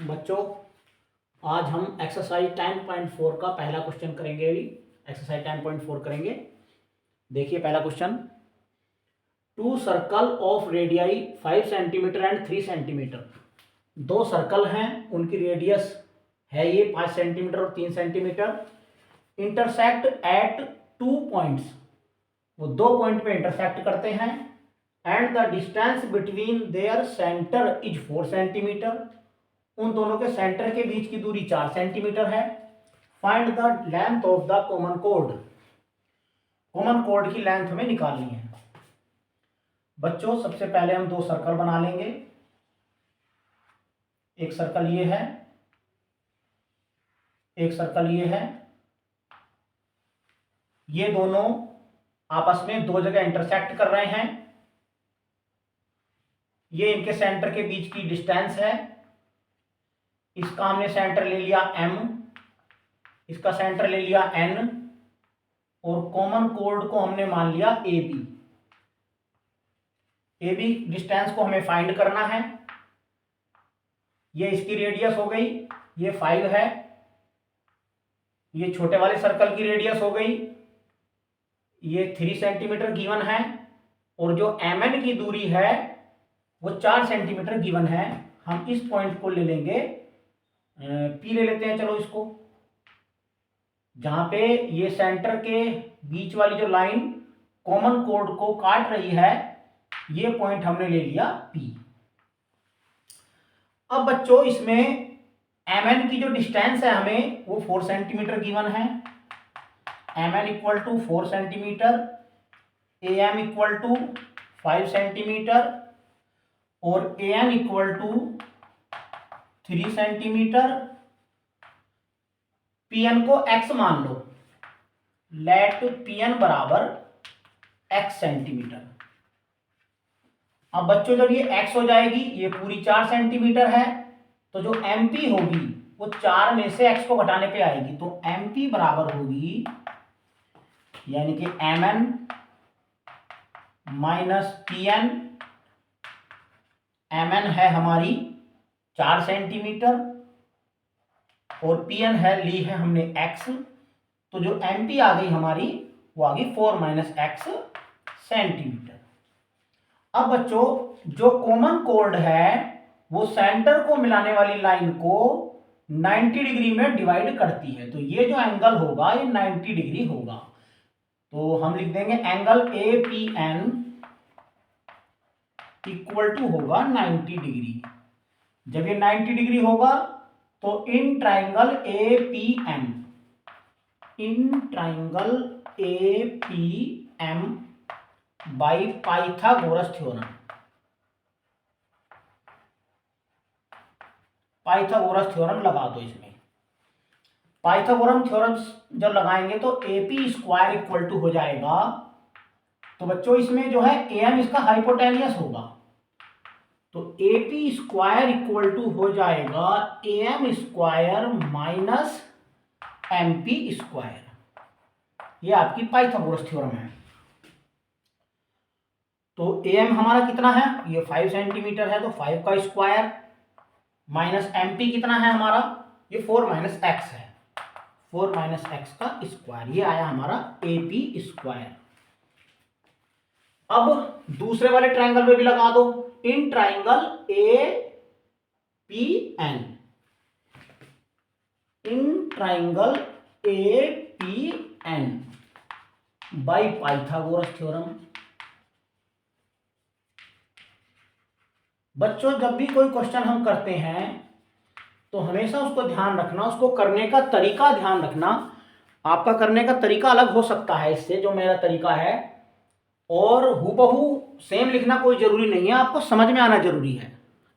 बच्चों, आज हम एक्सरसाइज 10.4 का पहला क्वेश्चन करेंगे। अभी एक्सरसाइज 10.4 करेंगे। देखिए पहला question, two circle of radii 5 centimetre and 3 centimetre. दो सर्कल हैं, उनकी रेडियस है ये 5 सेंटीमीटर और 3 सेंटीमीटर। इंटरसेक्ट एट 2 पॉइंट्स, वो 2 पॉइंट पे इंटरसेक्ट करते हैं। And the distance between their centre is 4 centimetre. उन दोनों के सेंटर के बीच की दूरी 4 सेंटीमीटर है। Find the length of the common code. Common code की लेंथ हमें निकालनी है। बच्चों, सबसे पहले हम दो सर्कल बना लेंगे। एक सर्कल ये है, एक सर्कल ये है। ये दोनों आपस में दो जगह इंटरसेक्ट कर रहे हैं। ये इनके सेंटर के बीच की डिस्टेंस है। इसका हमने सेंटर ले लिया m, इसका सेंटर ले लिया n, और कॉमन कोड को हमने मान लिया AB। AB डिस्टेंस को हमें फाइंड करना है। ये इसकी रेडियस हो गई, ये 5 है। ये छोटे वाले सर्कल की रेडियस हो गई, ये 3 सेंटीमीटर गिवन है। और जो mn की दूरी है वो 4 सेंटीमीटर गिवन है। हम इस पॉइंट को ले लेंगे, P ले लेते हैं। चलो इसको, जहां पे ये सेंटर के बीच वाली जो लाइन कॉमन कोड को काट रही है, ये पॉइंट हमने ले लिया P। अब बच्चों, इसमें mn की जो डिस्टेंस है हमें वो 4 सेंटीमीटर गिवन है। mn equal to 4 centimetre, am equal to 5 centimetre और an equal to 3 centimetre. pn को x मान लो। लेट pn बराबर x सेंटीमीटर। अब बच्चों, जब ये x हो जाएगी, ये पूरी 4 सेंटीमीटर है, तो जो mp होगी वो 4 में से x को घटाने पे आएगी। तो mp बराबर होगी, यानी कि mn माइनस pn। mn है हमारी 4 सेंटीमीटर और pn है, ली है हमने x। तो जो mp आ गई हमारी, वो आ गई 4 माइनस x सेंटीमीटर। अब बच्चों, जो कॉमन कोड है वो सेंटर को मिलाने वाली लाइन को 90 डिग्री में डिवाइड करती है। तो ये जो एंगल होगा ये 90 डिग्री होगा। तो हम लिख देंगे एंगल APN इक्वल टू होगा 90 डिग्री। जब ये 90 डिग्री होगा तो in triangle APM, in triangle APM by Pythagoras theorem, Pythagoras theorem लगा दो इसमें। पाइथागोरस थ्योरम जब लगाएंगे तो AP स्क्वायर इक्वल टू हो जाएगा। तो बच्चों, इसमें जो है AM इसका हाइपोटेनियस होगा, तो AP स्क्वायर इक्वल टू हो जाएगा AM square minus MP square. ये आपकी पाइथागोरस थ्योरम है। तो AM हमारा कितना है, ये 5 सेंटीमीटर है, तो 5 का स्क्वायर माइनस MP कितना है हमारा, ये 4 माइनस एक्स है, 4 माइनस एक्स का स्क्वायर। ये आया हमारा AP स्क्वायर। अब दूसरे वाले ट्राइंगल पे भी लगा दो, in triangle APN, in triangle APN by Pythagoras theorem. बच्चों, जब भी कोई क्वेश्चन हम करते हैं तो हमेशा उसको ध्यान रखना, उसको करने का तरीका ध्यान रखना। आपका करने का तरीका अलग हो सकता है इससे, जो मेरा तरीका है, और हूबहू सेम लिखना कोई जरूरी नहीं है, आपको समझ में आना जरूरी है।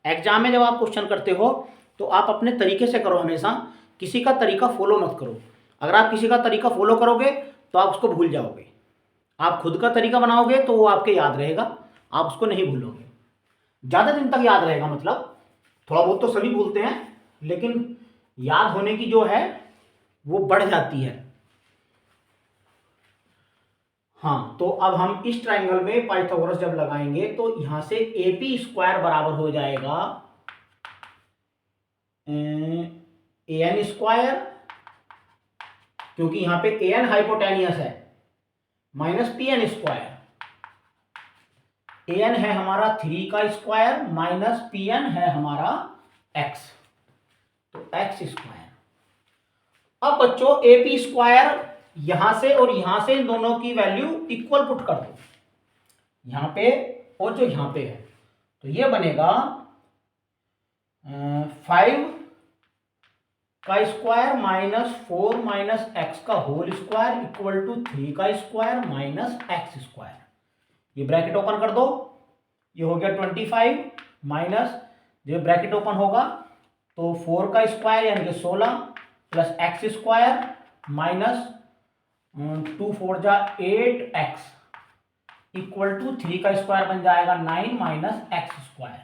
एग्जाम में जब आप क्वेश्चन करते हो तो आप अपने तरीके से करो, हमेशा किसी का तरीका फॉलो मत करो। अगर आप किसी का तरीका फॉलो करोगे तो आप उसको भूल जाओगे। आप खुद का तरीका बनाओगे तो वो आपके याद रहेगा, आप उसको नहीं भूलोगे, ज़्यादा दिन तक याद रहेगा। मतलब थोड़ा बहुत तो सभी भूलते हैं, लेकिन याद होने की जो है वो बढ़ जाती है। हाँ, तो अब हम इस ट्राइंगल में पाइथागोरस जब लगाएंगे तो यहां से AP स्क्वायर बराबर हो जाएगा ए एन स्क्वायर, क्योंकि यहां पे ए एन हाइपोटेनियस है, minus P N square. A N है हमारा 3 का स्क्वायर माइनस पी एन है हमारा एक्स, तो एक्स स्क्वायर। अब बच्चों ए पी स्क्वायर यहां से और यहां से इन दोनों की वैल्यू इक्वल पुट कर दो, यहां पे और जो यहां पे है, तो ये बनेगा 5 का स्क्वायर माइनस 4 माइनस एक्स का होल स्क्वायर इक्वल टू 3 का स्क्वायर माइनस एक्स स्क्वायर। ये ब्रैकेट ओपन कर दो, ये हो गया 25 माइनस, जब ब्रैकेट ओपन होगा तो 4 का स्क्वायर यानी कि 16 प्लस एक्स स्क्वायर माइनस 2 4 जा 8x इक्वल टू 3 का स्क्वायर बन जाएगा 9 माइनस एक्स स्क्वायर।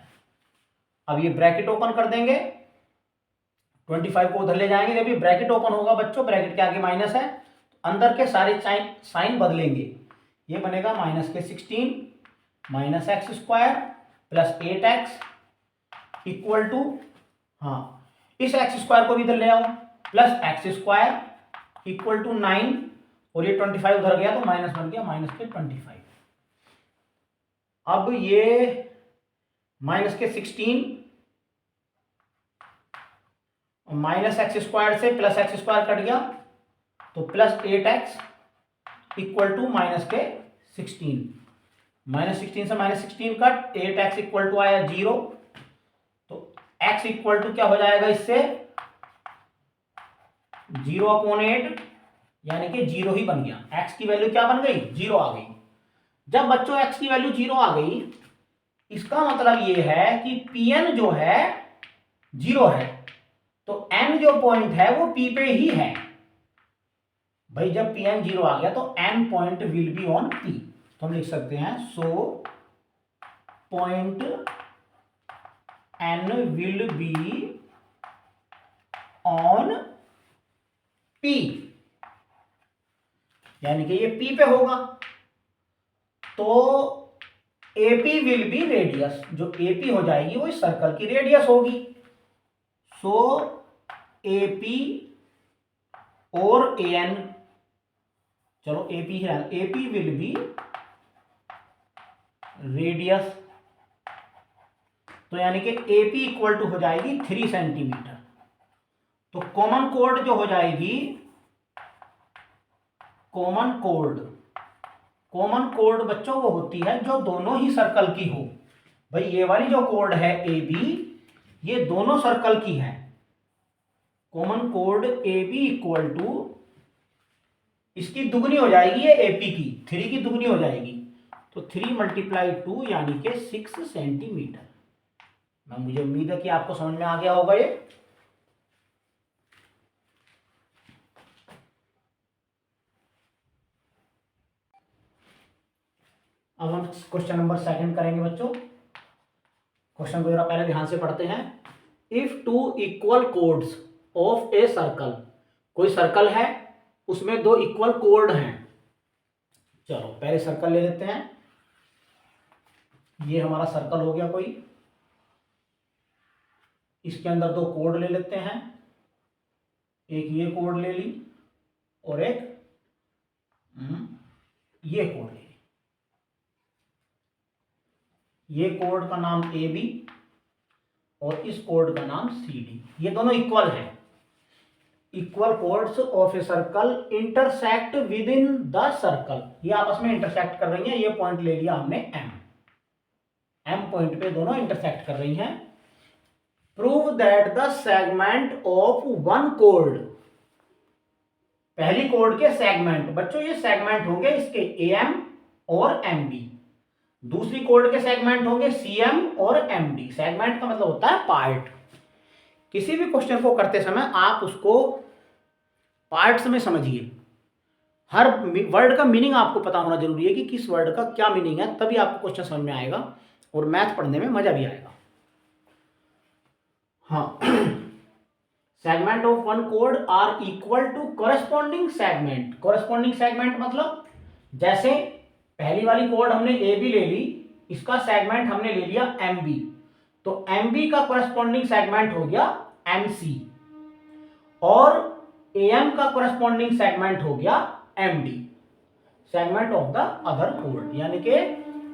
अब ये ब्रैकेट ओपन कर देंगे, 25 को उधर ले जाएंगे, जब ये ब्रैकेट ओपन होगा बच्चों, ब्रैकेट के आगे माइनस है, तो अंदर के सारे साइन बदलेंगे, ये बनेगा माइनस के 16 minus x square plus 8x equal to, हाँ इस एक्स स्क्वायर को भी इधर ले आओ, plus x square equal to 9, और ये 25 उधर गया तो माइनस बन गया माइनस के 25। अब ये माइनस के 16 माइनस एक्स स्क्वायर से प्लस एक्स स्क्वायर कट गया, तो plus 8x equal to minus के 16, माइनस 16 से minus 16 cut, 8x equal to आया 0, तो x इक्वल टू क्या हो जाएगा इससे 0/8 यानी कि 0 ही बन गया। x की वैल्यू क्या बन गई 0 आ गई। जब बच्चों x की वैल्यू 0 आ गई, इसका मतलब ये है कि Pn जो है 0 है, तो n जो पॉइंट है वो P पे ही है। भाई जब Pn 0 आ गया तो n point will be on P, तो हम लिख सकते हैं so point n will be on P, यानी कि ये P पे होगा, तो AP विल बी रेडियस, जो AP हो जाएगी वो इस सर्कल की रेडियस होगी। सो AP और AN, चलो AP है, AP विल बी रेडियस, तो यानी कि AP इक्वल टू हो जाएगी 3 सेंटीमीटर। तो कॉमन कोड जो हो जाएगी, कॉमन कोड बच्चों वो होती है जो दोनों ही सर्कल की हो। भाई ये वाली जो कोड है AB, ये दोनों सर्कल की है। कॉमन कोड AB इक्वल टू, इसकी दुगनी हो जाएगी ये AP की, 3 की दुगनी हो जाएगी, तो 3 × 2 यानी कि 6 सेंटीमीटर। मुझे उम्मीद है कि आपको समझ में आ गया होगा ये। अब हम क्वेश्चन नंबर 2 करेंगे बच्चों। क्वेश्चन को जरा पहले ध्यान से पढ़ते हैं। If 2 equal codes of a circle, कोई सर्कल है उसमें 2 इक्वल कोड हैं। चलो पहले सर्कल ले लेते हैं, ये हमारा सर्कल हो गया कोई, इसके अंदर 2 कोड ले लेते हैं, एक ये कोड ले ली और एक ये कोड ले ली। ये कोड का नाम AB और इस कोड का नाम CD, ये दोनों इक्वल है। Equal codes of a circle intersect with in the circle, ये आपस में इंटरसेक्ट कर रही हैं। ये पॉइंट ले लिया हमने M पॉइंट पे दोनों इंटरसेक्ट कर रही हैं। Prove that the segment of one code, पहली कोड के सेगमेंट, बच्चों ये सेगमेंट होंगे इसके AM और MB, दूसरी कोड के सेगमेंट होंगे CM और MD। सेगमेंट का मतलब होता है पार्ट। किसी भी क्वेश्चन को करते समय आप उसको पार्ट्स में समझिए, हर वर्ड का मीनिंग आपको पता होना जरूरी है कि किस वर्ड का क्या मीनिंग है, तभी आपको क्वेश्चन समझ में आएगा और मैथ पढ़ने में मजा भी आएगा। हाँ सेगमेंट ऑफ वन कोड are equal to corresponding segment. Corresponding segment मतलब जैसे पहली वाली कोड हमने AB ले ली, इसका सेगमेंट हमने ले लिया MB, तो MB का कॉरेस्पॉन्डिंग सेगमेंट हो गया MC और AM का कोरेस्पॉन्डिंग सेगमेंट हो गया MD, segment of the other code, यानी कि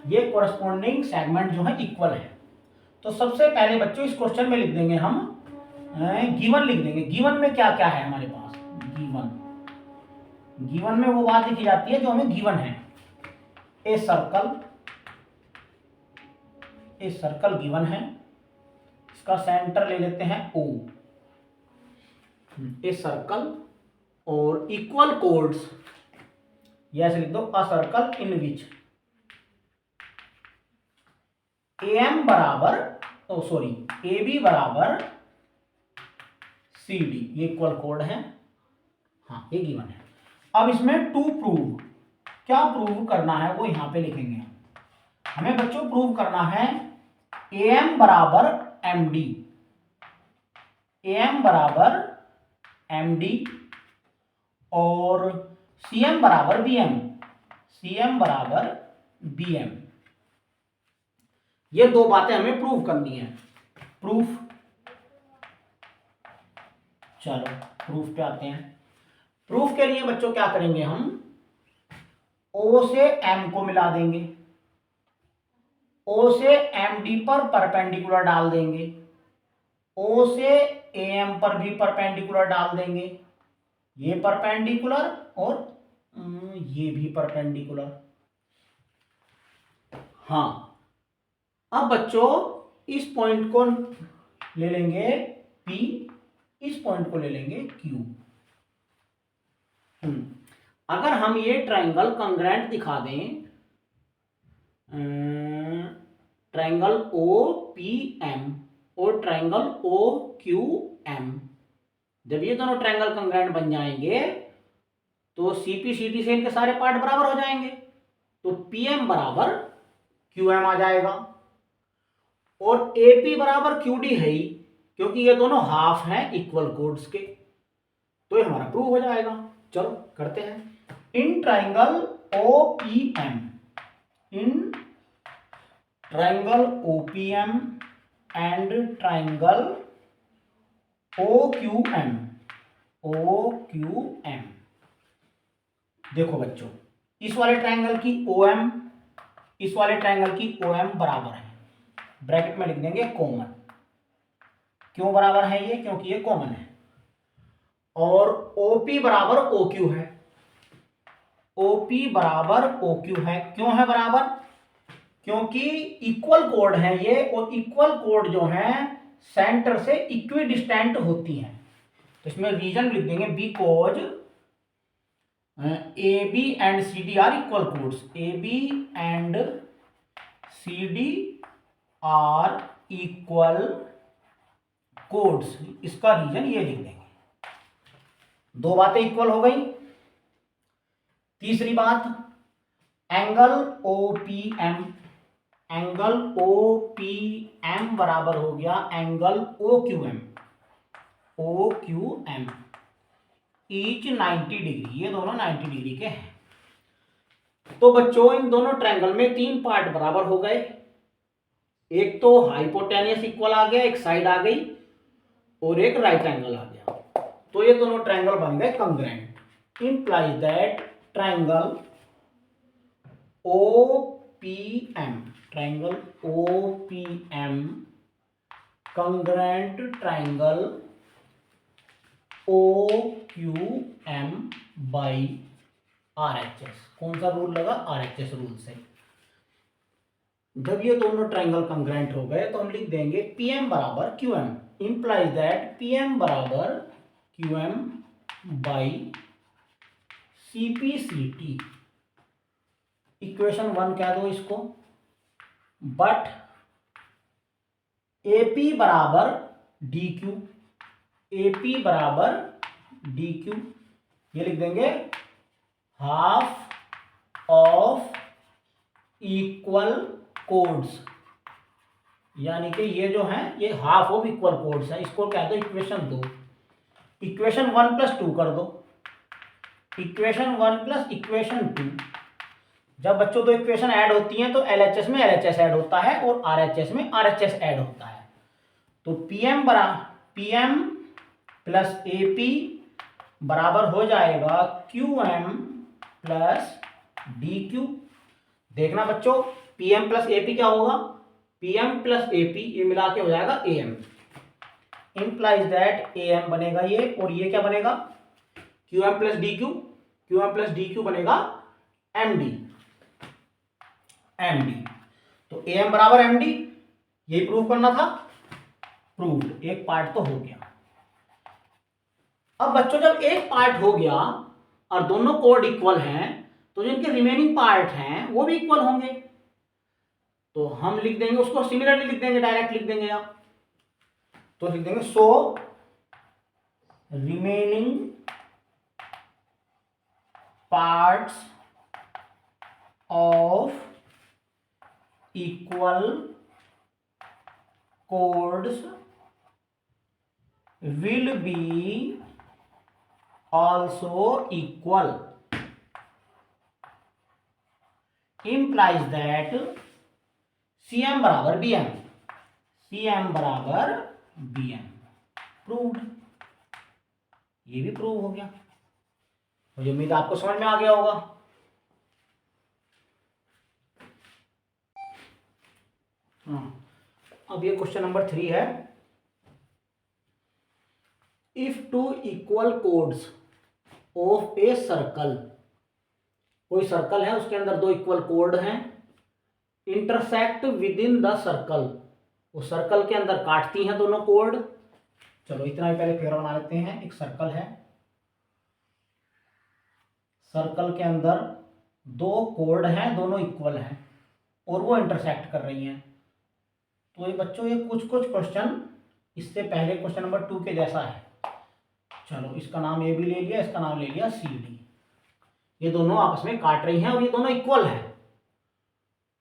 ये कोरेस्पॉन्डिंग सेगमेंट जो है इक्वल है। तो सबसे पहले बच्चों इस क्वेश्चन में लिख देंगे हम गिवन लिख देंगे। गिवन में क्या क्या है हमारे पास? गिवन में वो बात लिखी जाती है जो हमें गिवन है। ए सर्कल गिवन है, इसका सेंटर ले लेते हैं O। ए सर्कल और इक्वल कोड्स, ये ऐसे लिख दो, a circle in which AM बराबर AB बराबर CD, ये इक्वल कोड है। हाँ, ये गिवन है। अब इसमें टू प्रूव, क्या प्रूव करना है वो यहां पे लिखेंगे। हमें बच्चों प्रूव करना है AM बराबर MD, AM बराबर MD और CM बराबर BM, CM बराबर BM। ये दो बातें हमें प्रूव करनी है। प्रूफ, चलो प्रूफ पे आते हैं। प्रूफ के लिए बच्चों क्या करेंगे, हम O से M को मिला देंगे, O से MD पर परपेंडिकुलर डाल देंगे, O से AM पर भी परपेंडिकुलर डाल देंगे, ये परपेंडिकुलर और ये भी परपेंडिकुलर। हाँ, अब बच्चों इस पॉइंट को ले लेंगे P, इस पॉइंट को ले लेंगे Q। अगर हम ये ट्रायंगल कंग्रेंट दिखा दें, ट्रायंगल OPM और ट्रायंगल OQM, जब ये दोनों ट्रायंगल कंग्रेंट बन जाएंगे तो CP/CD से इनके सारे पार्ट बराबर हो जाएंगे, तो PM बराबर QM आ जाएगा और AP बराबर QD है ही, क्योंकि ये दोनों हाफ हैं इक्वल कोड्स के, तो ये हमारा प्रूव हो जाएगा। चलो करते हैं। In triangle OPM, in triangle OPM and triangle OQM, देखो बच्चों, इस वाले ट्रायंगल की OM, इस वाले ट्रायंगल की OM बराबर है, ब्रैकेट में लिख देंगे कॉमन। क्यों बराबर है ये? क्योंकि ये कॉमन है। और OP बराबर OQ है, OP बराबर OQ है। क्यों है बराबर? क्योंकि इक्वल कोड है ये, और इक्वल कोड जो है सेंटर से इक्वी डिस्टेंट होती है। तो इसमें रीजन लिख देंगे because AB and CD are equal chords, AB and CD are equal chords, इसका रीजन ये लिख देंगे। दो बातें इक्वल हो गई। तीसरी बात, एंगल OPM, एंगल OPM बराबर हो गया एंगल OQM, ईच 90 डिग्री, ये दोनों 90 डिग्री के हैं। तो बच्चों इन दोनों ट्रायंगल में तीन पार्ट बराबर हो गए, एक तो हाइपोटेनियस इक्वल आ गया, एक साइड आ गई, और एक राइट एंगल आ गया, तो ये दोनों ट्रायंगल बन गए congruent. Implies that triangle OPM, triangle OPM congruent triangle OQM by RHS। कौन सा रूल लगा? RHS रूल से। जब ये दोनों ट्रायंगल कंग्रेंट हो गए तो हम लिख देंगे PM बराबर QM, इंप्लाइज दैट PM बराबर QM बाई CP/CT। इक्वेशन 1 कह दो इसको। बट AP बराबर DQ, AP बराबर DQ, ये लिख देंगे हाफ ऑफ इक्वल कोड्स, यानी कि ये जो है ये हाफ ऑफ इक्वल कोड्स है। इसको कह दो इक्वेशन 2। इक्वेशन 1 प्लस 2 कर दो, इक्वेशन 1 प्लस इक्वेशन 2। जब बच्चों दो इक्वेशन ऐड होती हैं तो LHS में LHS ऐड होता है और RHS में RHS ऐड होता है। तो PM बराबर PM प्लस AP बराबर हो जाएगा QM प्लस DQ। देखना बच्चों, PM प्लस AP क्या होगा, PM प्लस AP ये मिला के हो जाएगा AM। इंप्लाइज दैट AM बनेगा ये, और ये क्या बनेगा, QM plus DQ, QM plus DQ बनेगा MD। तो AM बराबर MD, यही प्रूव करना था, प्रूव्ड, एक पार्ट तो हो गया। अब बच्चों जब एक पार्ट हो गया और दोनों कोड इक्वल हैं, तो जो इनके रिमेनिंग पार्ट हैं वो भी इक्वल होंगे। तो हम लिख देंगे उसको, सिमिलरली लिख देंगे, डायरेक्ट लिख देंगे आप, तो लिख देंगे so remaining parts of equal codes will be also equal, implies that CM बराबर BM, CM बराबर BM, प्रूव्ड। ये भी प्रूव हो गया। मुझे उम्मीद आपको समझ में आ गया होगा। अब ये क्वेश्चन नंबर 3 है। If two equal codes of a circle, कोई सर्कल है उसके अंदर दो इक्वल कोड हैं, intersect with in the circle, वो सर्कल के अंदर काटती हैं दोनों कोड। चलो इतना ही पहले फिगर बना लेते हैं। एक सर्कल है, सर्कल के अंदर दो कोड हैं, दोनों इक्वल हैं और वो इंटरसेक्ट कर रही हैं। तो ये बच्चों ये कुछ क्वेश्चन इससे पहले क्वेश्चन नंबर 2 के जैसा है। चलो इसका नाम ए भी ले लिया, इसका नाम ले लिया CD। ये दोनों आपस में काट रही हैं और ये दोनों इक्वल हैं।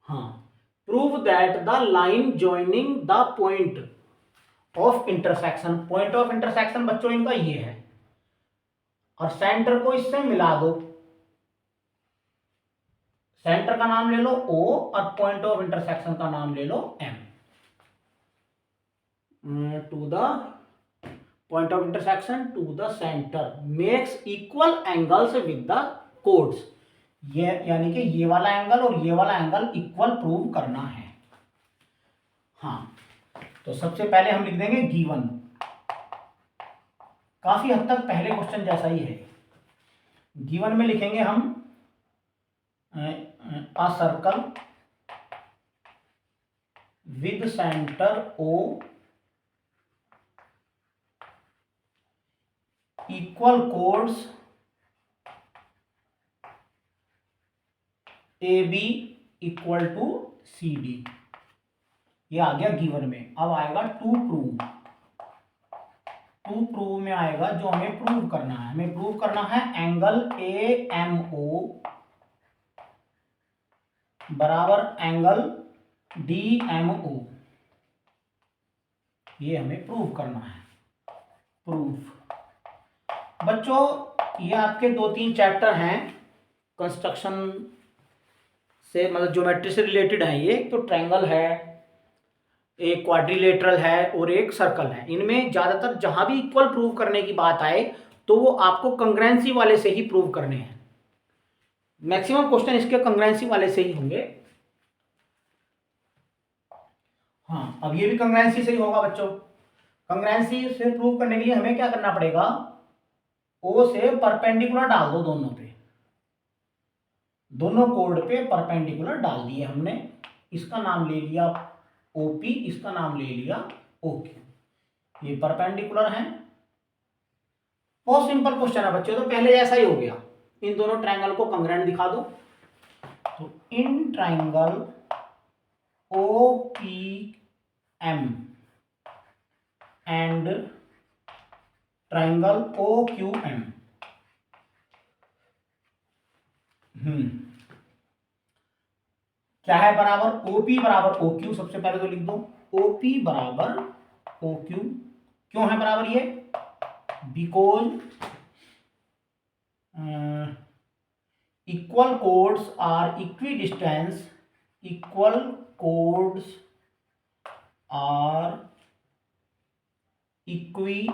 हाँ, prove that the line joining the point of intersection, point of intersection बच्चों इनका ये है, और सेंटर को इससे मिला दो। सेंटर का नाम ले लो O और पॉइंट ऑफ इंटरसेक्शन का नाम ले लो M। To the point of intersection to the centre makes equal angles with the chords, ये यानी कि ये वाला एंगल और ये वाला एंगल इक्वल प्रूव करना है। हाँ, तो सबसे पहले हम लिख देंगे गिवन, काफी हद तक पहले क्वेश्चन जैसा ही है। गिवन में लिखेंगे हम a circle with center O, equal chords AB equal to CD। ये आ गया गिवन में। अब आएगा टू प्रूव। टू प्रूव में आएगा जो हमें प्रूव करना है, हमें प्रूव करना है एंगल AMO बराबर एंगल DMO, ये हमें प्रूव करना है। प्रूफ बच्चों ये आपके 2-3 चैप्टर हैं कंस्ट्रक्शन से, मतलब ज्योमेट्री से रिलेटेड है। ये तो ट्रायंगल है, एक क्वाड्रिलेटरल है और एक सर्कल है। इनमें ज्यादातर जहां भी इक्वल प्रूव करने की बात आए तो वो आपको कंग्रेंसी वाले से ही प्रूव करने हैं। मैक्सिमम क्वेश्चन इसके कंग्रेंसी वाले से ही होंगे। हाँ, अब ये भी कंग्रेंसी से ही होगा बच्चों। कंग्रेंसी से प्रूव करने के लिए हमें क्या करना पड़ेगा, O से परपेंडिकुलर डाल दो दोनों पे, दोनों कोड पे परपेंडिकुलर डाल दिए हमने। इसका नाम ले लिया OP, इसका नाम ले लिया OQ, ये परपेंडिकुलर हैं। बहुत सिंपल क्वेश्चन है बच्चों, तो पहले जैसा ही हो गया। इन दोनों ट्रायंगल को कंग्रेंट दिखा दो। तो in triangle OPM and triangle OQM, क्या है बराबर, OP बराबर OQ। सबसे पहले तो लिख दो OP बराबर OQ। क्यों है बराबर ये, because equal chords are equidistant, equal chords are equi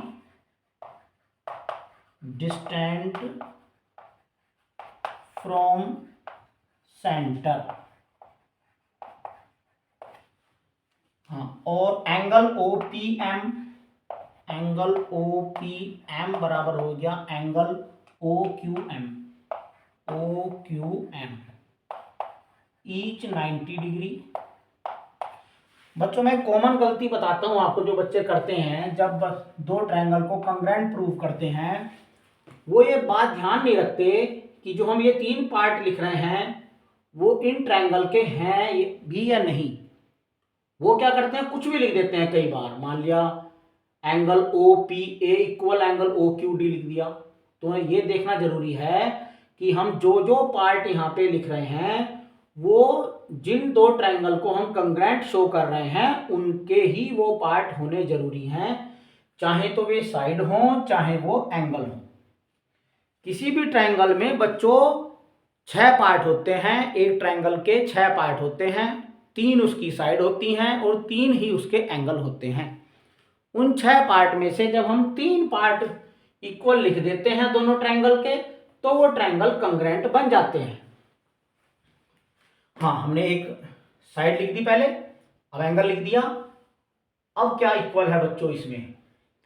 distant from centre. हाँ, और एंगल OPM, एंगल OPM बराबर हो गया एंगल OQM, ईच 90 डिग्री। बच्चों मैं कॉमन गलती बताता हूं आपको, जो बच्चे करते हैं जब दो ट्रायंगल को कंग्रेंट प्रूव करते हैं, वो ये बात ध्यान नहीं रखते कि जो हम ये तीन पार्ट लिख रहे हैं वो इन ट्रायंगल के हैं भी या नहीं। वो क्या करते हैं, कुछ भी लिख देते हैं। कई बार मान लिया angle OPA equal angle OQD लिख दिया। तो ये देखना जरूरी है कि हम जो जो पार्ट यहाँ पे लिख रहे हैं वो जिन दो ट्रायंगल को हम कंग्रेंट शो कर रहे हैं उनके ही वो पार्ट होने जरूरी हैं, चाहे तो वे साइड हों चाहे वो एंगल हो। किसी भी ट्रायंगल में बच्चों 6 पार्ट होते हैं, एक ट्रायंगल के 6 पार्ट होते हैं, 3 उसकी साइड होती हैं और 3 ही उसके एंगल होते हैं। उन 6 पार्ट में से जब हम 3 पार्ट इक्वल लिख देते हैं दोनों ट्रायंगल के, तो वो ट्रायंगल कंग्रेंट बन जाते हैं। हाँ, हमने एक साइड लिख दी पहले, अब एंगल लिख दिया। अब क्या इक्वल है बच्चों इसमें,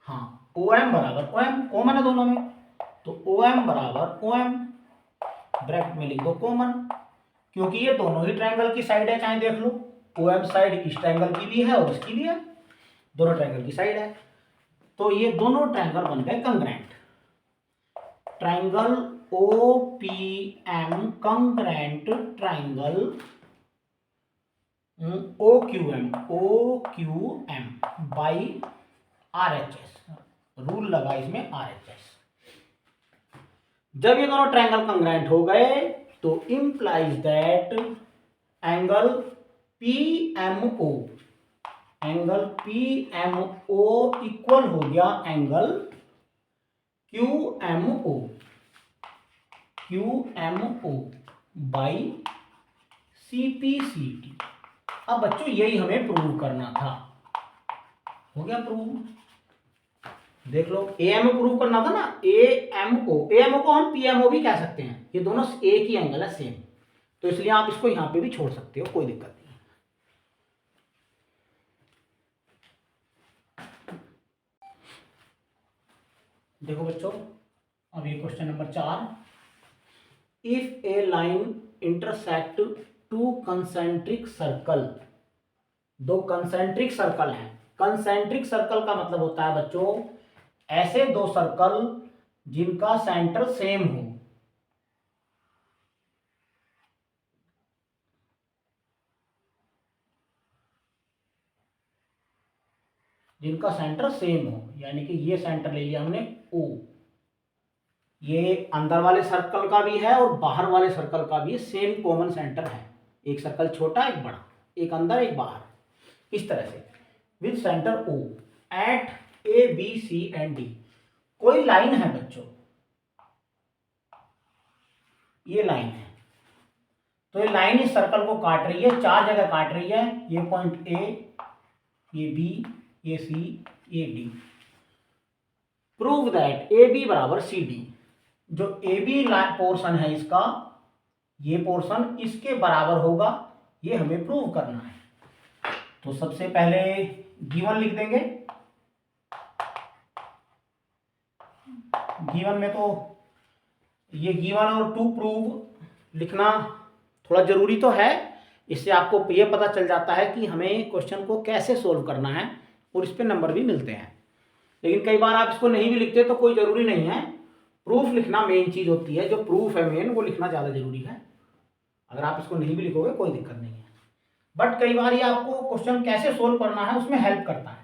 हाँ OM बराबर OM, कॉमन है दोनों में, तो OM बराबर OM, ब्रैकेट में लिख दो कॉमन, क्योंकि ये दोनों ही ट्रायंगल की साइड है। चाहे देख लो OM साइड इस ट्रायंगल की भी है और इसकी भी है, दोनों ट्रायंगल की साइड है, तो ये दोनों ट्रायंगल बन गए congruent. Triangle OPM congruent triangle OQM by RHS, rule लगा इसमें RHS। जब ये दोनों ट्रायंगल कंग्रेंट हो गए तो implies that angle PMO equal हो गया एंगल QMO बाई CPCT। अब बच्चों यही हमें प्रूव करना था, हो गया प्रूव। देख लो AMO प्रूव करना था ना, AMO को हम PMO भी कह सकते हैं, ये दोनों एक ही एंगल है सेम, तो इसलिए आप इसको यहां पे भी छोड़ सकते हो, कोई दिक्कत नहीं। देखो बच्चों, अब ये question number 4, if A line intersect two concentric circle, दो कंसेंट्रिक सर्कल हैं। कंसेंट्रिक सर्कल का मतलब होता है बच्चों ऐसे दो सर्कल जिनका सेंटर सेम हो, जिनका सेंटर सेम हो, यानी कि ये सेंटर ले लिया हमने O, ये अंदर वाले सर्कल का भी है और बाहर वाले सर्कल का भी सेम कॉमन सेंटर है, एक सर्कल छोटा एक बड़ा, एक अंदर एक बाहर, इस तरह से with centre O at ABC and D। कोई लाइन है बच्चों, ये लाइन है, तो ये लाइन इस सर्कल को काट रही है, 4 जगह काट रही है, ये पॉइंट A, ये B, ये C, ये D। प्रूव दैट AB बराबर CD, जो AB पोर्शन है इसका, ये पोर्शन इसके बराबर होगा, ये हमें प्रूव करना है। तो सबसे पहले गिवन लिख देंगे। गिवन में तो ये गिवन और टू प्रूव लिखना थोड़ा जरूरी तो है, इससे आपको ये पता चल जाता है कि हमें क्वेश्चन को कैसे सोल्व करना है और इस पे नंबर भी मिलते हैं। लेकिन कई बार आप इसको नहीं भी लिखते तो कोई जरूरी नहीं है, प्रूफ लिखना मेन चीज होती है, जो प्रूफ है मेन वो लिखना ज्यादा जरूरी है। अगर आप इसको नहीं भी लिखोगे कोई दिक्कत नहीं है, बट कई बार ये आपको क्वेश्चन कैसे सोल्व करना है उसमें हेल्प करता है।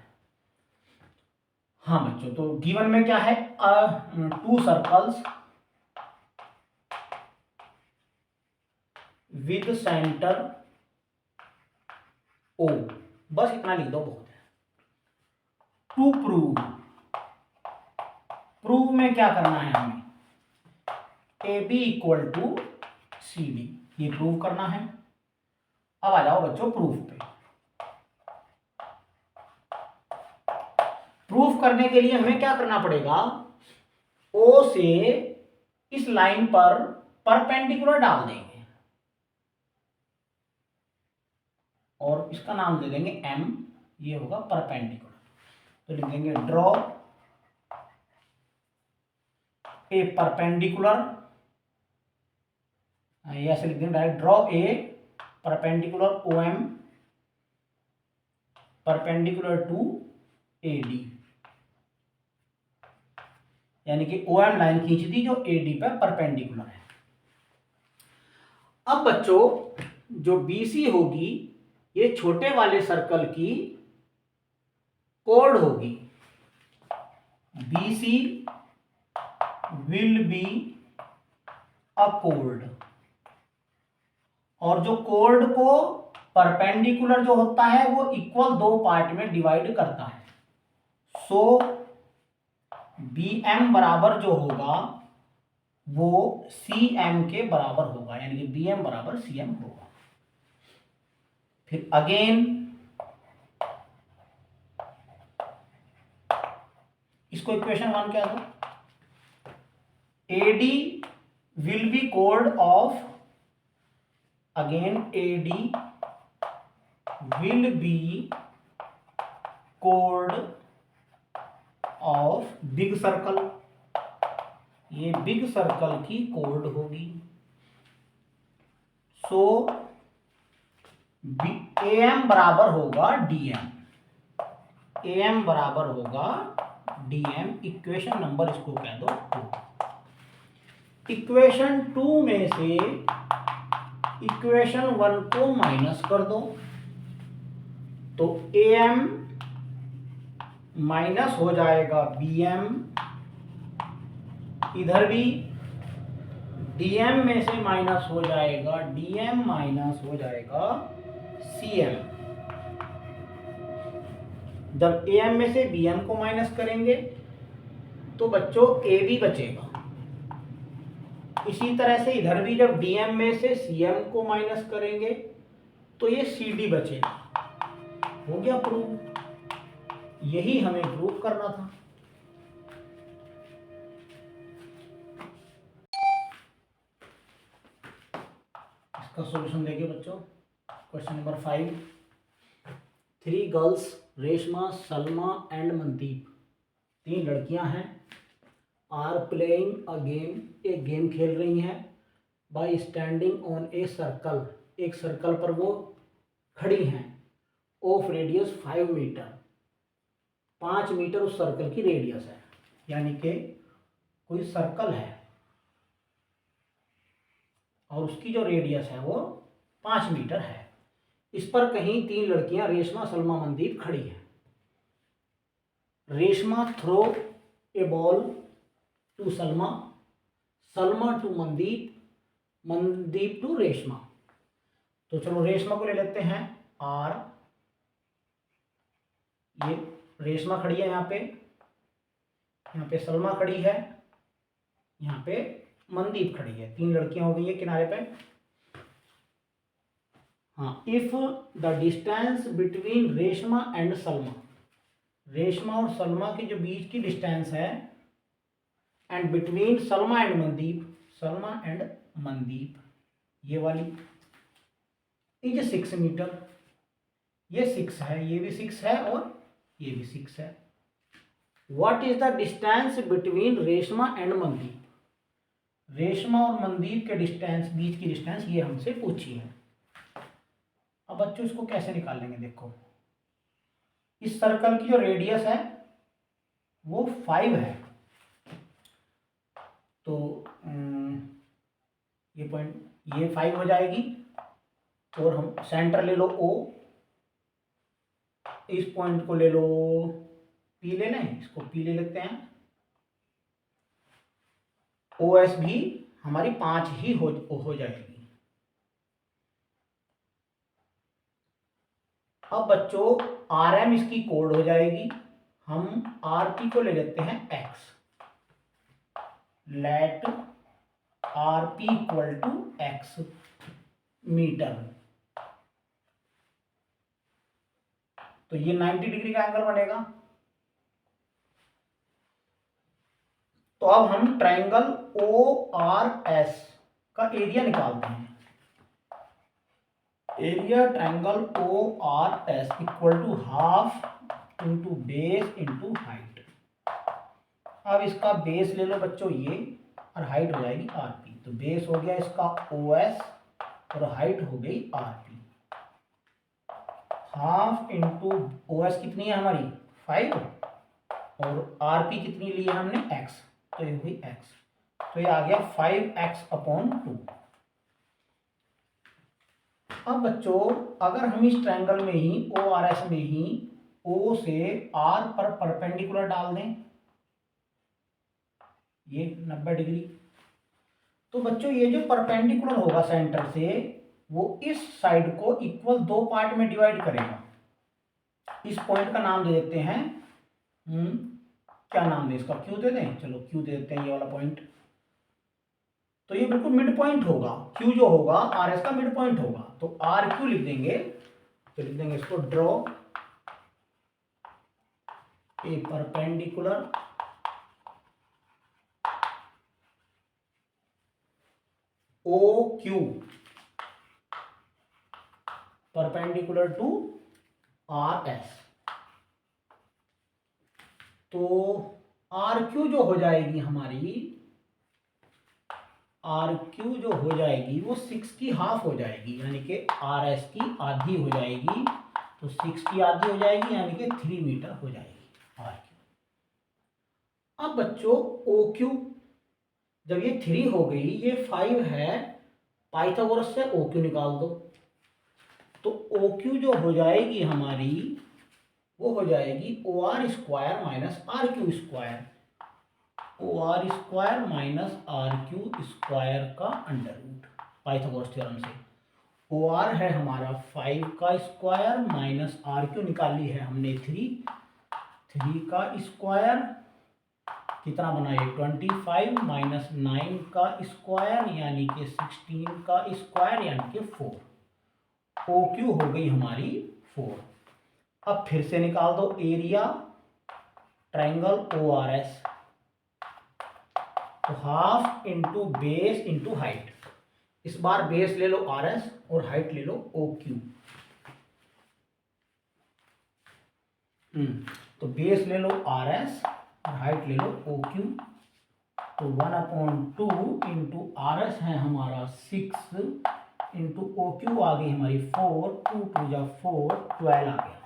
हाँ बच्चों, तो गिवन में क्या है, 2 सर्कल्स विद सेंटर O, बस इतना लिख दो बहुत है। टू प्रूव, प्रूव में क्या करना है हमें, AB इक्वल टू CD, ये प्रूव करना है। अब आ जाओ बच्चों प्रूफ पे। प्रूफ करने के लिए हमें क्या करना पड़ेगा, ओ से इस लाइन पर परपेंडिकुलर डाल देंगे और इसका नाम दे देंगे एम, ये होगा परपेंडिकुलर। तो लिख देंगे ड्रॉ ए परपेंडिकुलर, ऐसे लिख देंगे direct, draw a perpendicular O M perpendicular to A D, यानी कि ओ एम लाइन खींच दी जो ए डी पर परपेंडिकुलर है। अब बच्चों जो बी सी होगी ये छोटे वाले सर्कल की कोड होगी, B C will be a कोड, और जो कोड को परपेंडिकुलर जो होता है वो इक्वल दो पार्ट में डिवाइड करता है। सो बी एम बराबर जो होगा वो सी एम के बराबर होगा, यानी कि बी एम बराबर सी एम होगा। फिर अगेन इसको इक्वेशन 1 क्या दो, AD will be chord of, again AD will be chord of big circle, ये बिग सर्कल की कोड होगी। सो AM बराबर होगा DM, AM बराबर होगा DM, इक्वेशन नंबर इसको कह दो 2। इक्वेशन 2 में से इक्वेशन 1 को माइनस कर दो तो AM माइनस हो जाएगा BM, इधर भी DM में से माइनस हो जाएगा DM, माइनस हो जाएगा CM। जब AM में से BM को माइनस करेंगे तो बच्चों AB बचेगा। इसी तरह से इधर भी जब DM में से CM को माइनस करेंगे तो ये CD बचेगा। हो गया प्रूफ, यही हमें प्रूफ करना था। इसका सॉल्यूशन देखिए बच्चों, question number 5, 3 girls Reshma Salma and Mandeep, 3 लड़कियां हैं, आर प्लेइंग अ गेम, एक गेम खेल रही हैं, bye standing on a circle, एक सर्कल पर वो खड़ी हैं, ऑफ रेडियस 5 मीटर, 5 मीटर उस सर्कल की रेडियस है, यानी कि कोई सर्कल है और उसकी जो रेडियस है वो 5 मीटर है। इस पर कहीं 3 लड़कियां रेशमा सलमा मनदीप खड़ी हैं। Reshma throw a ball to Salma, Salma to Mandeep, Mandeep to Reshma. तो चलो रेशमा को ले लेते हैं आर, ये रेशमा खड़ी है यहाँ पे सलमा खड़ी है, यहाँ पे मनदीप खड़ी है, 3 लड़कियां हो गई है किनारे पे। हाँ, if the distance between Reshma and Salma, Reshma और सलमा के जो बीच की डिस्टेंस है, and between Salma and Mandeep, Salma and Mandeep ये वाली, इज 6 मीटर, ये 6 है, ये भी 6 है और ये भी 6 है। What is the distance between Reshma and Mandeep, Reshma और मनदीप के डिस्टेंस, बीच की डिस्टेंस ये हमसे पूछी है। अब बच्चों इसको कैसे निकालेंगे, देखो इस सर्कल की जो रेडियस है वो 5 है, तो ये पॉइंट ये 5 हो जाएगी, और हम सेंटर ले लो O, इस पॉइंट को ले लो P, ले लें इसको P ले लेते हैं, OS भी हमारी 5 ही हो जाएगी। अब बच्चों RM इसकी कोड हो जाएगी, हम RP को ले लेते हैं X, let RP equal to X metre, तो ये 90 डिग्री का एंगल बनेगा। तो अब हम ट्रायंगल ओ आर एस का एरिया निकालते हैं। Area triangle O R S equal to half into base into height. अब इसका बेस ले लो बच्चों ये, और हाइट हो जाएगी आर पी। तो बेस हो गया इसका ओ एस और हाइट हो गई R P. Half into O S कितनी है हमारी 5 और आर पी कितनी ली है हमने x, तो ये हुई x। तो ये आ गया 5x/2। अब बच्चों अगर हम इस ट्रायंगल में ही ओ आर एस में ही O से R पर परपेंडिकुलर डाल दें, ये 90 डिग्री, तो बच्चों ये जो परपेंडिकुलर होगा सेंटर से वो इस साइड को इक्वल 2 पार्ट में डिवाइड करेगा। इस पॉइंट का नाम दे देते हैं क्या नाम दें इसका, क्यू दे दें, चलो क्यू दे देते हैं ये वाला पॉइंट। तो ये बिल्कुल मिड पॉइंट होगा, क्यू जो होगा आर एस का मिड पॉइंट होगा। तो आर क्यू लिख देंगे, तो लिख देंगे इसको draw a perpendicular O Q perpendicular to R S. तो आर क्यू जो हो जाएगी हमारी, आर क्यू जो हो जाएगी वो 6 की हाफ हो जाएगी, यानी कि आर एस की आधी हो जाएगी। तो 6 की आधी हो जाएगी यानी कि 3 मीटर हो जाएगी आर क्यू। अब बच्चों ओ क्यू जब ये 3 हो गई, ये 5 है, पाइथागोरस से ओ क्यू निकाल दो। तो ओ क्यू जो हो जाएगी हमारी वो हो जाएगी O R square minus R Q square. O R square minus R Q square का अंडर रूट, पाइथागोरस थ्योरम से। ओ आर है हमारा 5 का स्क्वायर माइनस आर क्यू निकाली है हमने 3 का स्क्वायर, कितना बना ये 25 माइनस 9 का स्क्वायर यानी कि 16 का स्क्वायर यानी कि 4। ओ क्यू हो गई हमारी 4। अब फिर से निकाल दो area triangle O R S. तो half into base into height, इस बार बेस ले लो आर एस और हाइट ले लो ओ क्यू। तो बेस ले लो आर एस और हाइट ले लो ओ क्यू। तो 1/2 इंटू आर एस है हमारा 6 इंटू ओ क्यू आ गई हमारी 4, 2 2 जा 4, 12 आ गया,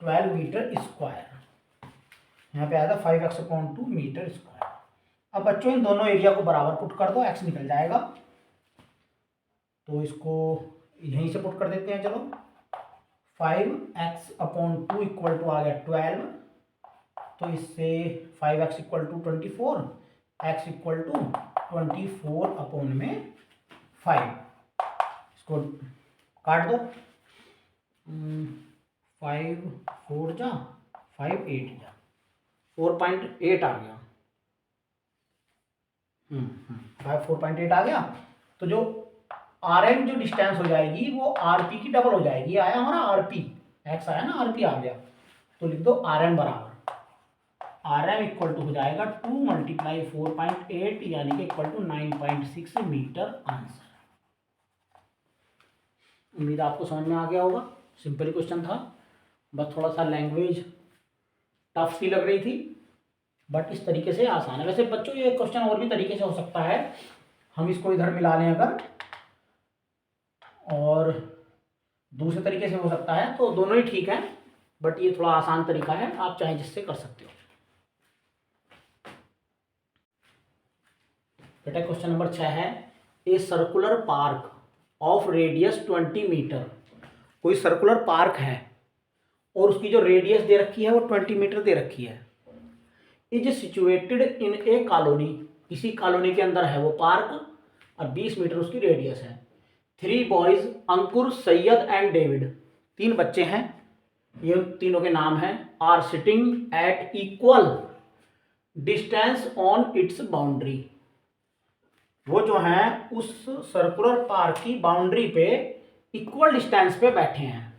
12 मीटर स्क्वायर। यहाँ पे आया था 5x/2 मीटर स्क्वायर। अब बच्चों इन दोनों एरिया को बराबर पुट कर दो, x निकल जाएगा। तो इसको यहीं से पुट कर देते हैं, चलो 5x/2 इक्वल टू आ गया 12। तो इससे 5x equal to 24, x equal to 24/5। इसको काट दो, 5 4 जा 5 8 जा 4.8 आ गया। 4.8 आ गया। तो जो आर एम जो डिस्टेंस हो जाएगी वो आर पी की डबल हो जाएगी। आया हमारा आर पी, एक्स आया ना, आर पी आ गया। तो लिख दो आर एम बराबर, आर एम इक्वल टू हो जाएगा 2 × 4.8 यानी कि इक्वल टू 9.6 मीटर आंसर। उम्मीद आपको समझ में आ गया होगा, सिंपल क्वेश्चन था, बस थोड़ा सा लैंग्वेज टफ सी लग रही थी, बट इस तरीके से आसान है। वैसे बच्चों ये क्वेश्चन और भी तरीके से हो सकता है, हम इसको इधर मिला लें अगर, और दूसरे तरीके से हो सकता है, तो दोनों ही ठीक है, बट ये थोड़ा आसान तरीका है, आप चाहे जिससे कर सकते हो। बेटा क्वेश्चन नंबर 6 है, a circular park of radius 20 metre. कोई सर्कुलर पार्क है और उसकी जो रेडियस दे रखी है वो 20 मीटर दे रखी है। Is situated in A colony, इसी कॉलोनी के अंदर है वो पार्क और 20 मीटर उसकी रेडियस है। 3 boys Ankur, Syed and David, 3 बच्चे हैं, ये तीनों के नाम हैं, are sitting at equal distance on its boundary. वो जो हैं उस सर्कुलर पार्क की बाउंड्री पे इक्वल डिस्टेंस पे बैठे हैं।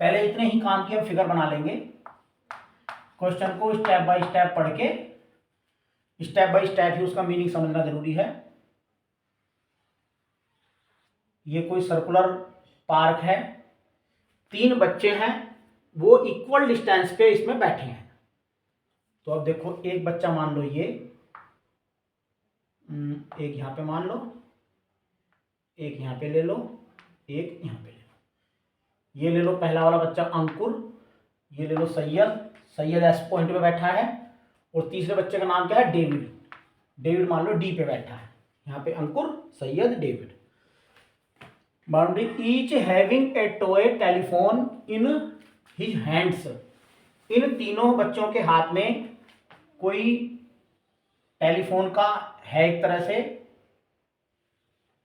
पहले इतने ही काम की हम फिगर बना लेंगे, क्वेश्चन को स्टेप बाय स्टेप पढ़ के स्टेप बाय स्टेप ही उसका मीनिंग समझना जरूरी है। ये कोई सर्कुलर पार्क है, 3 बच्चे हैं, वो इक्वल डिस्टेंस पे इसमें बैठे हैं। तो अब देखो, एक बच्चा मान लो ये, एक यहाँ पे मान लो, एक यहाँ पे ले लो, एक यहाँ पे ले लो। ये ले लो पहला वाला बच्चा अंकुर, ये ले लो सैयद, सैयद एस पॉइंट पे बैठा है, और तीसरे बच्चे का नाम क्या है, डेविड, डेविड मान लो डी पे बैठा है। यहाँ पे Ankur, Syed, David. Boundary each having a toy telephone in his hands. इन तीनों बच्चों के हाथ में कोई टेलीफोन का है एक तरह से,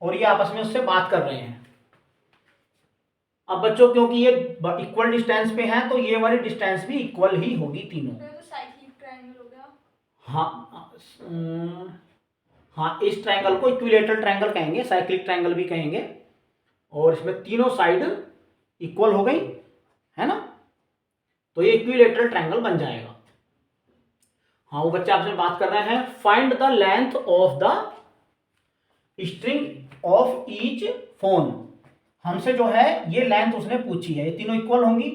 और ये आपस में उससे बात कर रहे हैं। अब बच्चों क्योंकि ये इक्वल डिस्टेंस पे हैं, तो ये वाली डिस्टेंस भी इक्वल ही होगी तीनों। तो साइक्लिक ट्रायंगल हो गया। हाँ, इस ट्रायंगल को इक्विलेटरल ट्रायंगल कहेंगे, साइक्लिक ट्रायंगल भी कहेंगे। और इसमें तीनों साइड इक्वल हो गई है ना, तो ये इक्विलेटरल ट्रायंगल बन जाएगा। हाँ, वो बच्चे आपसे बात कर रहे हैं, find the length of the string of each phone. हमसे जो है ये लेंथ उसने पूछी है, ये तीनों इक्वल होंगी,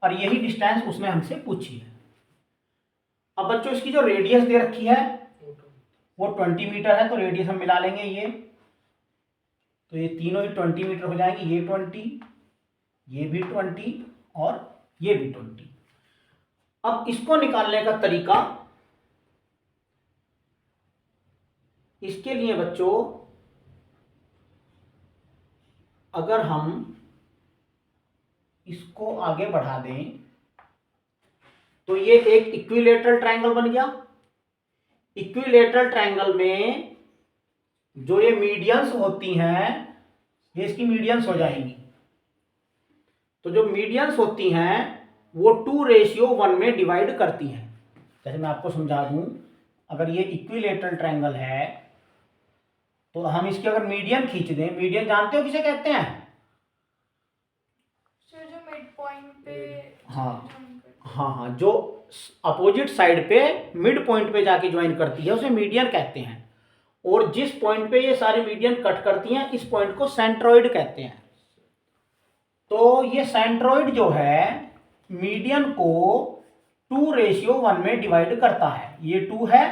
और यही डिस्टेंस उसने हमसे पूछी है। अब बच्चों इसकी जो रेडियस दे रखी है वो 20 मीटर है, तो रेडियस हम मिला लेंगे ये, तो ये तीनों ही 20 मीटर हो जाएंगे, ये 20, ये भी 20 और ये भी 20। अब इसको निकालने का तरीका, इसके लिए बच्चों अगर हम इसको आगे बढ़ा दें तो ये एक इक्विलेटरल ट्रायंगल बन गया। इक्विलेटरल ट्रायंगल में जो ये मीडियंस होती हैं, ये इसकी मीडियंस हो जाएंगी। तो जो मीडियंस होती हैं वो 2:1 में डिवाइड करती हैं। जैसे मैं आपको समझा दूं, अगर ये इक्विलेटरल ट्रायंगल है तो हम इसके अगर मीडियन खींच दें, मीडियन जानते हो किसे कहते हैं? जो मिड पॉइंट पे, हाँ, जो अपोजिट साइड पे मिड पॉइंट पे जाके ज्वाइन करती है उसे मीडियन कहते हैं। और जिस पॉइंट पे ये सारी मीडियन कट करती हैं, इस पॉइंट को सेंट्रोइड कहते हैं। तो ये सेंट्रोइड जो है मीडियन को 2:1 में डिवाइड करता है। ये 2 है,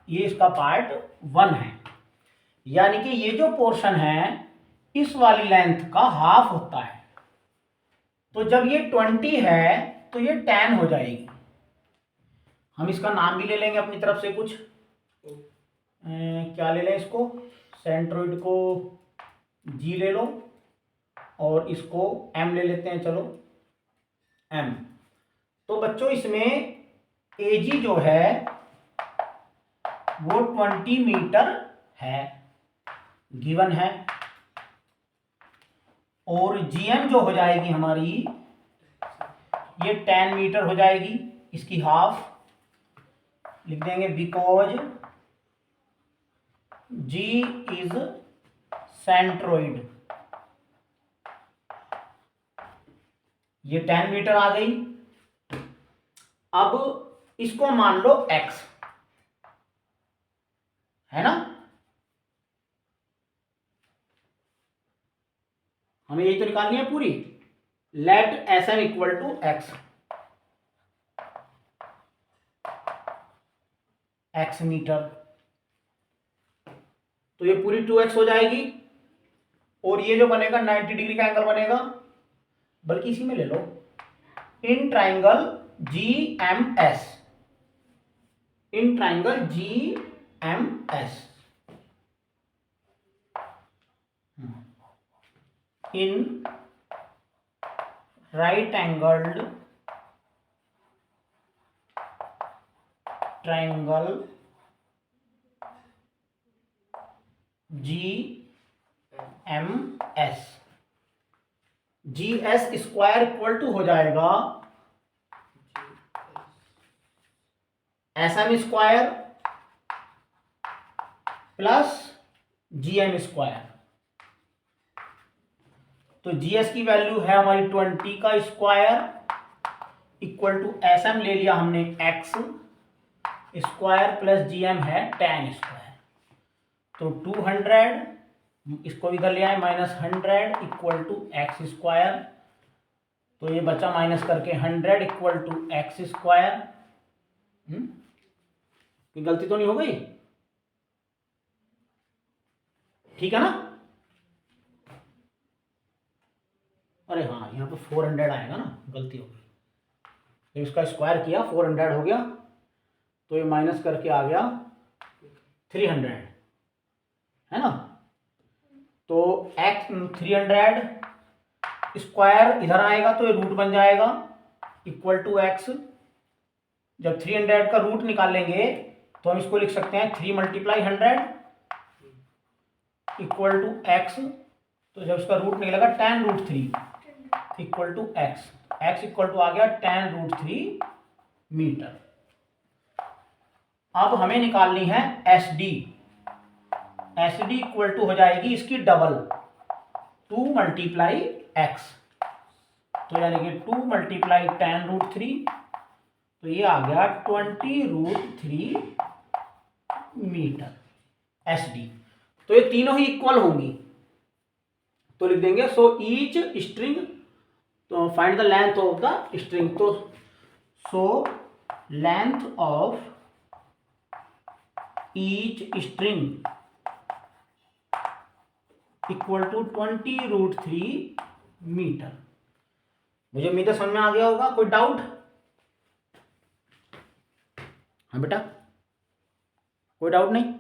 ये इसका पार्ट 1 है, यानी कि ये जो पोर्शन है इस वाली लेंथ का हाफ होता है। तो जब ये 20 है तो ये 10 हो जाएगी। हम इसका नाम भी ले लेंगे अपनी तरफ से कुछ, क्या ले लें इसको, सेंट्रोइड को G ले लो और इसको M ले लेते हैं, चलो M। तो बच्चों इसमें AG जो है वो 20 मीटर है, गिवन है, और GM जो हो जाएगी हमारी ये 10 मीटर हो जाएगी, इसकी हाफ लिख देंगे, बिकॉज G इज सेंट्रोइड। ये 10 मीटर आ गई। अब इसको मान लो X है ना, हमें यही तो निकालनी है पूरी। Let SM equal to x metre, तो ये पूरी 2x हो जाएगी। और ये जो बनेगा 90 डिग्री का एंगल बनेगा, बल्कि इसी में ले लो, in triangle GMS, in triangle GMS, in right angled triangle GMS, GS square equal to हो जाएगा SM square plus GM square. तो GS की वैल्यू है हमारी 20 का स्क्वायर इक्वल टू SM ले लिया हमने X स्क्वायर प्लस GM है tan स्क्वायर। तो 200 इसको इधर ले आए -100 इक्वल टू एक्स स्क्वायर। तो ये बचा माइनस करके 100 इक्वल टू एक्स स्क्वायर। कोई गलती तो नहीं हो गई? ठीक है ना? अरे हाँ, यहाँ पे 400 आएगा ना, गलती हो गई। तो इसका स्क्वायर किया 400 हो गया, तो ये माइनस करके आ गया 300, है ना? तो एक्स 300 स्क्वायर इधर आएगा तो ये रूट बन जाएगा इक्वल टू एक्स। जब 300 का रूट निकालेंगे तो हम इसको लिख सकते हैं 3 × 100 इक्वल टू एक्स। तो जब इसका रूट निकलेगा tan√3 equal to x. X equal to आ गया tan√3 मीटर। अब हमें निकालनी है SD। SD इक्वल टू हो जाएगी इसकी डबल 2 × x। तो यानी कि 2 × tan√3, तो ये आ गया 20√3 मीटर SD। तो ये तीनों ही इक्वल होंगी, तो लिख देंगे सो ईच स्ट्रिंग, तो find the length of the string. तो so length of each string equal to 20√3 metre. मुझे उम्मीद है समझ में आ गया होगा। कोई डाउट? हाँ बेटा, कोई डाउट नहीं?